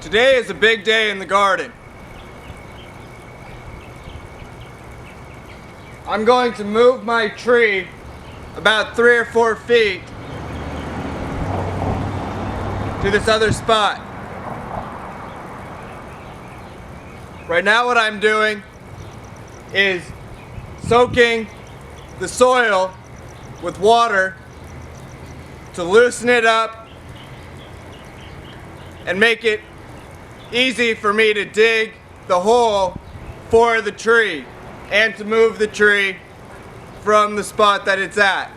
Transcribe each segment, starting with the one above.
Today is a big day in the garden. I'm going to move my tree about 3 or 4 feet to this other spot. Right now what I'm doing is soaking the soil with water to loosen it up and make it easy for me to dig the hole for the tree and to move the tree from the spot that it's at.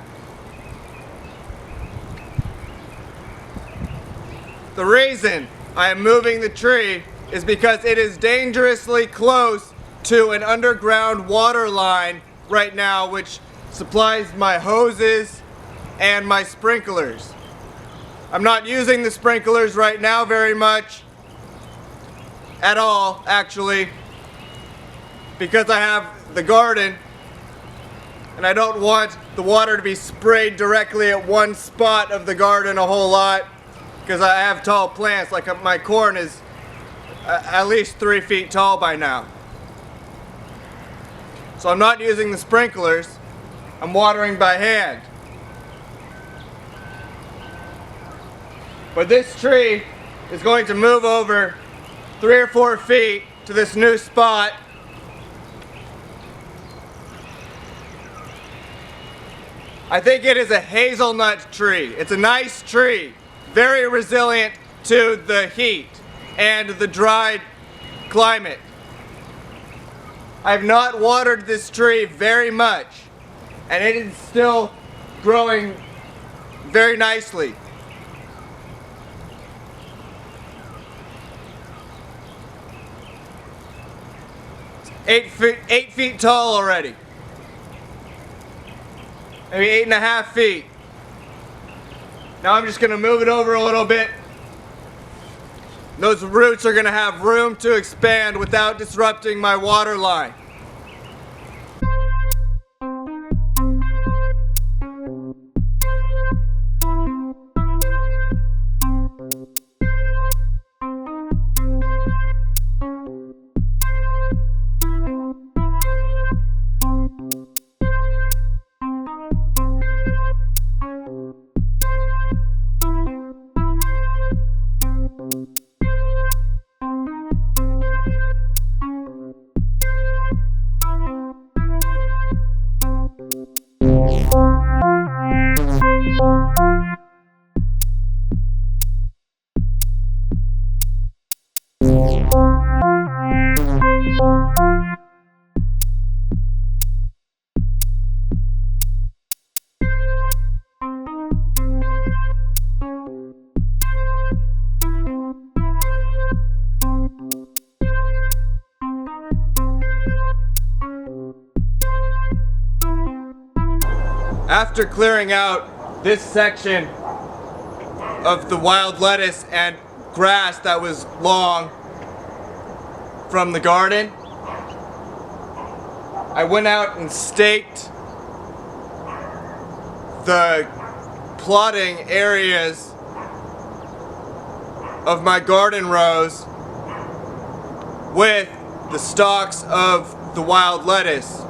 The reason I am moving the tree is because it is dangerously close to an underground water line right now, which supplies my hoses and my sprinklers. I'm not using the sprinklers right now very much at all, actually, because I have the garden and I don't want the water to be sprayed directly at one spot of the garden a whole lot, because I have tall plants. Like my corn is at least 3 feet tall by now. So I'm not using the sprinklers, I'm watering by hand. But this tree is going to move over 3 or 4 feet to this new spot. I think it is a hazelnut tree. It's a nice tree, very resilient to the heat and the dry climate. I have not watered this tree very much, and it is still growing very nicely. It's 8 feet tall already. Maybe 8.5 feet. Now I'm just going to move it over a little bit. Those roots are going to have room to expand without disrupting my water line. After clearing out this section of the wild lettuce and grass that was long from the garden, I went out and staked the plotting areas of my garden rows with the stalks of the wild lettuce.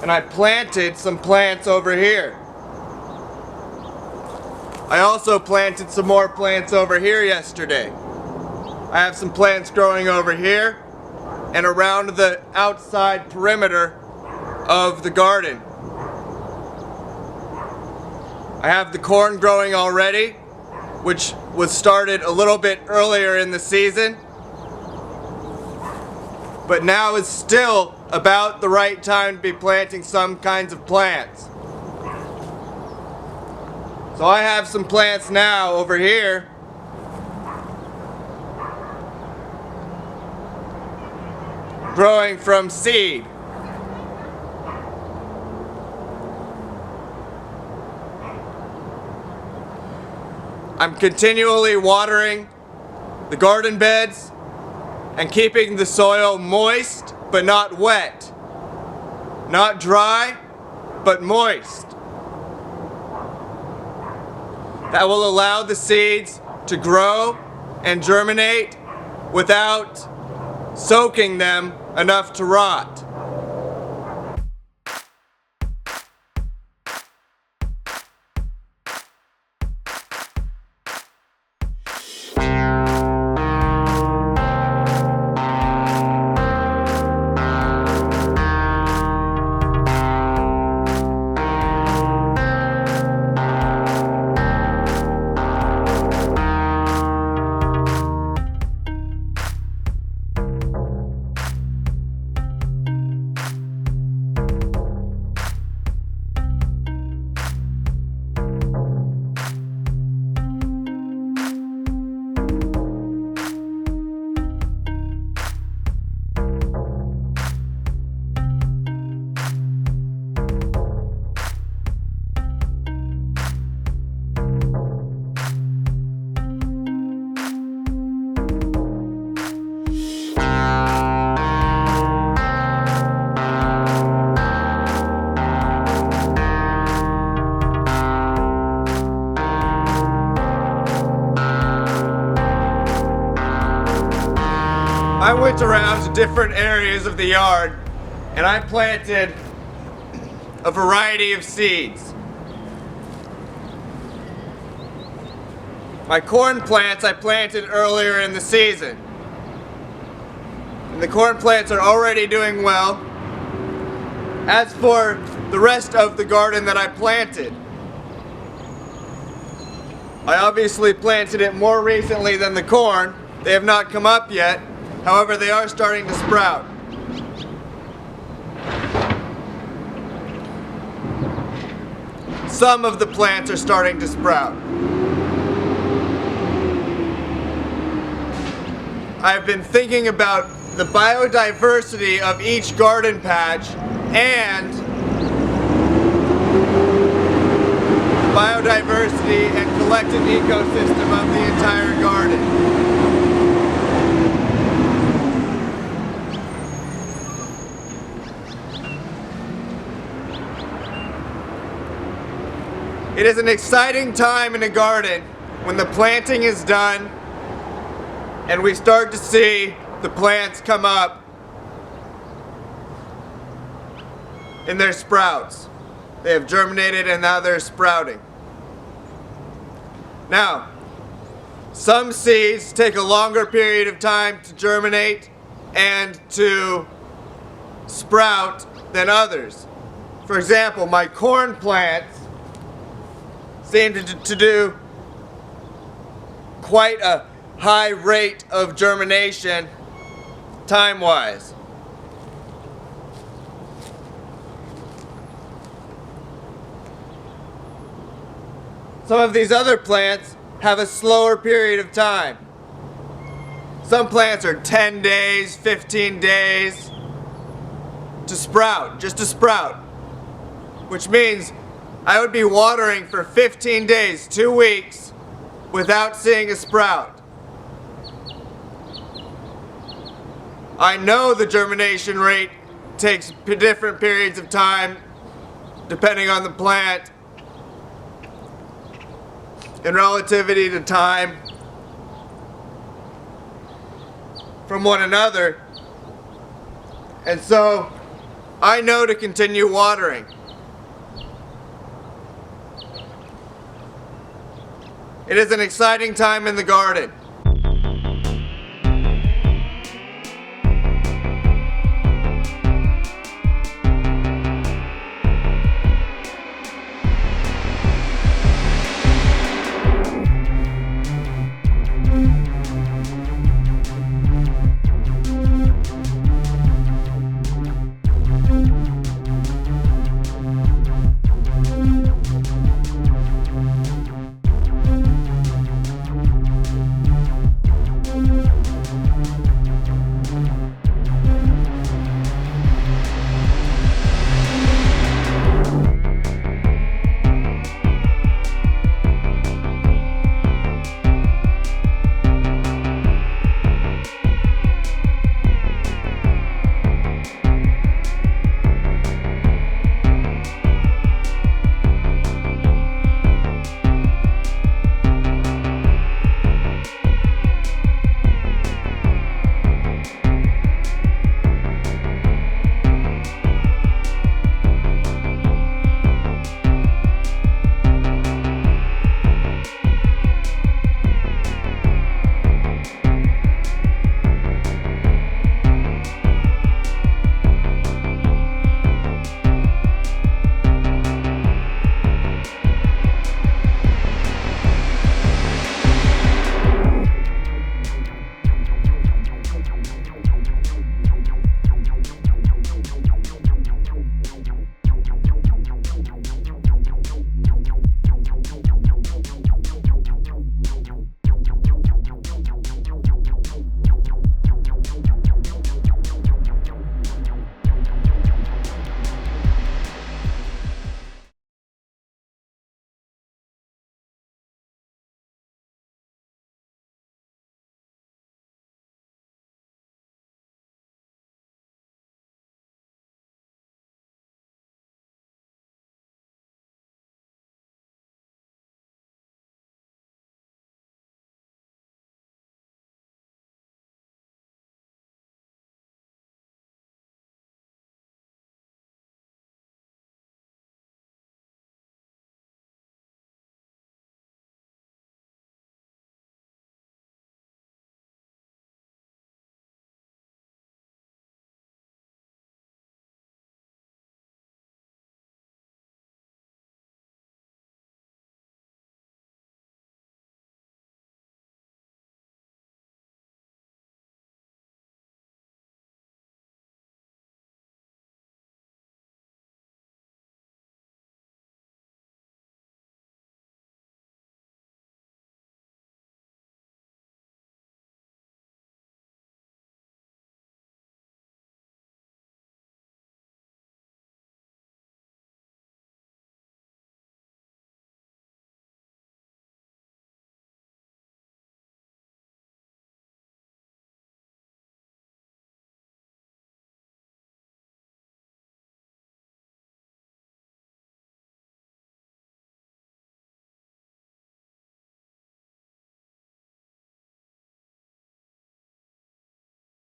And I planted some plants over here. I also planted some more plants over here yesterday. I have some plants growing over here and around the outside perimeter of the garden. I have the corn growing already, which was started a little bit earlier in the season, but now is still about the right time to be planting some kinds of plants. So I have some plants now over here growing from seed. I'm continually watering the garden beds and keeping the soil moist but not wet, not dry but moist. That will allow the seeds to grow and germinate without soaking them enough to rot. I went around to different areas of the yard and I planted a variety of seeds. My corn plants I planted earlier in the season. And the corn plants are already doing well. As for the rest of the garden that I planted, I obviously planted it more recently than the corn. They have not come up yet. However, they are starting to sprout. Some of the plants are starting to sprout. I've been thinking about the biodiversity of each garden patch and biodiversity and collective ecosystem of the entire garden. It is an exciting time in a garden when the planting is done and we start to see the plants come up in their sprouts. They have germinated and now they're sprouting. Now, some seeds take a longer period of time to germinate and to sprout than others. For example, my corn plants seem to do quite a high rate of germination time-wise. Some of these other plants have a slower period of time. Some plants are 10 days, 15 days to sprout, just to sprout, which means I would be watering for 15 days, 2 weeks, without seeing a sprout. I know the germination rate takes different periods of time depending on the plant in relativity to time from one another, and so I know to continue watering. It is an exciting time in the garden.